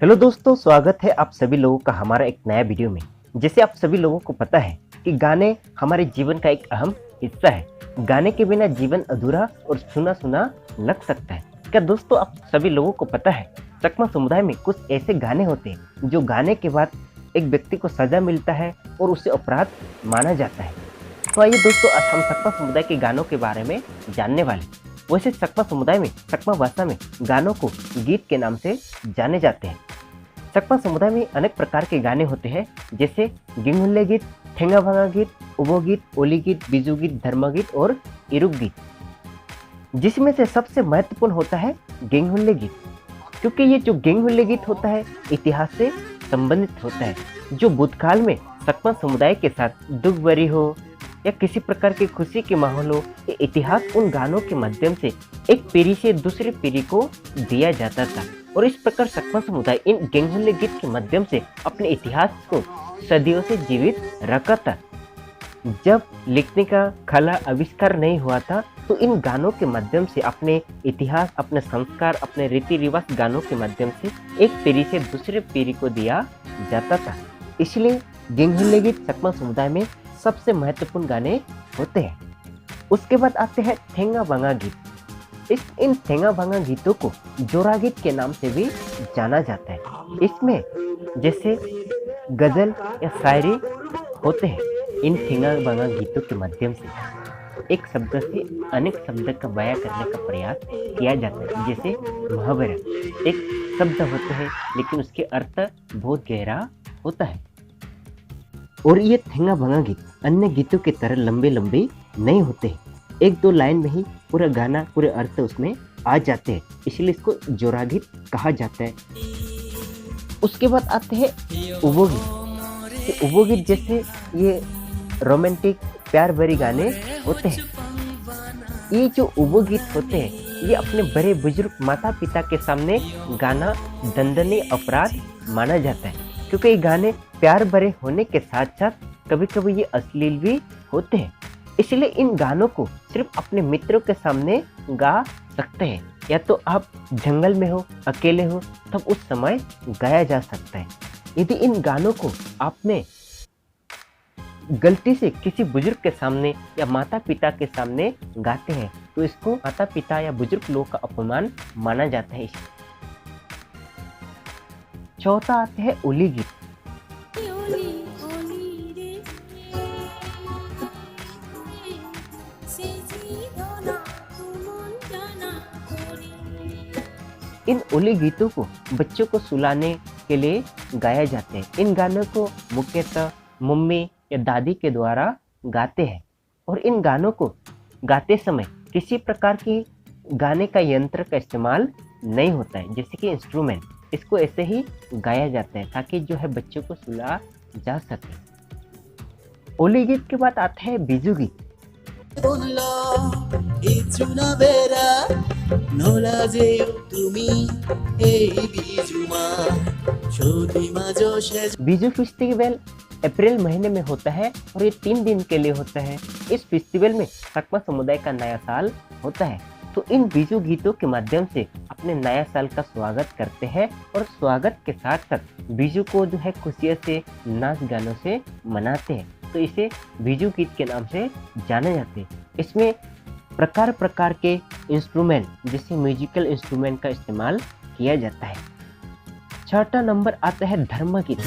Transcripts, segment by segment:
Hello दोस्तों, स्वागत है आप सभी लोगों का हमारा एक नया वीडियो में। जैसे आप सभी लोगों को पता है कि गाने हमारे जीवन का एक अहम हिस्सा है। गाने के बिना जीवन अधूरा और सुना सुना लग सकता है। क्या दोस्तों आप सभी लोगों को पता है चकमा समुदाय में कुछ ऐसे गाने होते हैं जो गाने के बाद एक व्यक्ति को सजा मिलता है और उसे अपराध माना जाता है। तो आइए दोस्तों, आज हम चकमा समुदाय के गानों के बारे में जानने वाले। वैसे चकमा समुदाय में चकमा भाषा में गानों को गीत के नाम से जाने जाते हैं। चकमा समुदाय में अनेक प्रकार के गाने होते हैं, जैसे गिंगहुल्ले गीत, ठेंगा भांगा गीत, उबो गीत, ओली गीत, बीजू गीत, धर्म गीत और इरुक गीत, जिसमें से सबसे महत्वपूर्ण होता है गिंगहुल्ले गीत। क्योंकि ये जो गिंगहुल्ले गीत होता है इतिहास से संबंधित होता है, जो भूतकाल में चकमा समुदाय के साथ दुख भरी हो या किसी प्रकार की खुशी के माहौल हो, ये इतिहास उन गानों के माध्यम से एक पीढ़ी से दूसरी पीढ़ी को दिया जाता था। और इस प्रकार चकमा समुदाय इन गिंगहुल्ले गीत के माध्यम से अपने इतिहास को सदियों से जीवित रखा था। जब लिखने का कला आविष्कार नहीं हुआ था, तो इन गानों के माध्यम से अपने इतिहास, अपने संस्कार, अपने रीति रिवाज गानों के माध्यम से एक पीढ़ी से दूसरे पीढ़ी को दिया जाता था। इसलिए गिंगहुल्ले गीत चकमा समुदाय में सबसे महत्वपूर्ण गाने होते हैं। उसके बाद आते हैं ठेंगा भांगा गीत। इन ठेंगा भांगा गीतों को जोरा गीत के नाम से भी जाना जाता है। इसमें जैसे गजल या शायरी होते हैं। इन ठेंगा भांगा गीतों के माध्यम से एक शब्द से अनेक शब्द का बयां करने का प्रयास किया जाता है। जैसे महाभारत एक शब्द होते हैं, लेकिन उसके अर्थ बहुत गहरा होता है। और ये ठेंगा भांगा गीत अन्य गीतों की तरह लंबे लंबे नहीं होते हैं। एक दो लाइन में ही पूरा गाना, पूरे अर्थ उसमें आ जाते हैं, इसलिए इसको जोरा गीत कहा जाता है। उसके बाद आते हैं उबो गीत। उबो गीत जैसे ये रोमांटिक प्यार भरी गाने होते हैं। ये जो उबो गीत होते हैं, ये अपने बड़े बुजुर्ग माता पिता के सामने गाना दंडनीय अपराध माना जाता है, क्योंकि ये गाने प्यार भरे होने के साथ साथ कभी कभी ये अश्लील भी होते हैं। इसलिए इन गानों को सिर्फ अपने मित्रों के सामने गा सकते हैं, या तो आप जंगल में हो, अकेले हो, तब उस समय गाया जा सकता है। यदि इन गानों को आपने गलती से किसी बुजुर्ग के सामने या माता पिता के सामने गाते हैं, तो इसको माता पिता या बुजुर्ग लोगों का अपमान माना जाता है। चौथा आते हैं ओली गीत। इन ओली गीतों को बच्चों को सुलाने के लिए गाया जाते हैं। इन गानों को मुख्यतः मम्मी या दादी के द्वारा गाते हैं, और इन गानों को गाते समय किसी प्रकार की गाने का यंत्र का इस्तेमाल नहीं होता है, जैसे कि इंस्ट्रूमेंट। इसको ऐसे ही गाया जाता है ताकि जो है बच्चों को सुला जा सके। ओली गीत के बाद आता है बीजू गीत। बीजू फेस्टिवल अप्रैल महीने में होता है और ये 3 दिन के लिए होता है। इस फेस्टिवल में चकमा समुदाय का नया साल होता है, तो इन बीजू गीतों के माध्यम से अपने नया साल का स्वागत करते हैं, और स्वागत के साथ साथ बीजू को जो है खुशियों से नाच गानों से मनाते हैं। तो इसे बीजू गीत के नाम से जाने जाते हैं। इसमें प्रकार प्रकार के इंस्ट्रूमेंट, जैसे म्यूजिकल इंस्ट्रूमेंट का इस्तेमाल किया जाता है। छठा नंबर आता है धर्म गीत।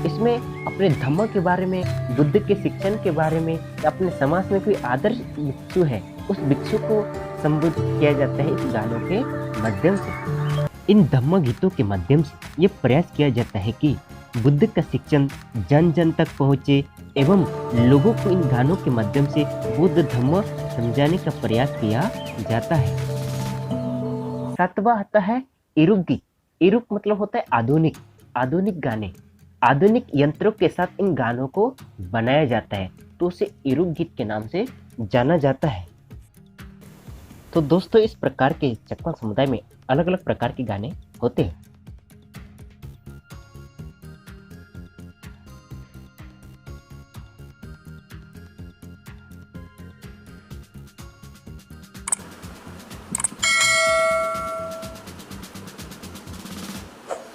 इसमें अपने धर्म के बारे में, बुद्ध के शिक्षण के बारे में, या अपने समाज में कोई आदर्श भिक्षु है, उस भिक्षु को संबोधित किया जाता है इस गानों के माध्यम से। इन धम्म गीतों के माध्यम से ये प्रयास किया जाता है कि बुद्ध का शिक्षण जन जन तक पहुँचे, एवं लोगों को इन गानों के माध्यम से बुद्ध धम्म समझाने का प्रयास किया जाता है। सातवां आता है इरुक गीत। इरुक मतलब होता है आधुनिक गाने। आधुनिक यंत्रों के साथ इन गानों को बनाया जाता है, तो उसे इरुक गीत के नाम से जाना जाता है। तो दोस्तों, इस प्रकार के चकमा समुदाय में अलग अलग प्रकार के गाने होते हैं।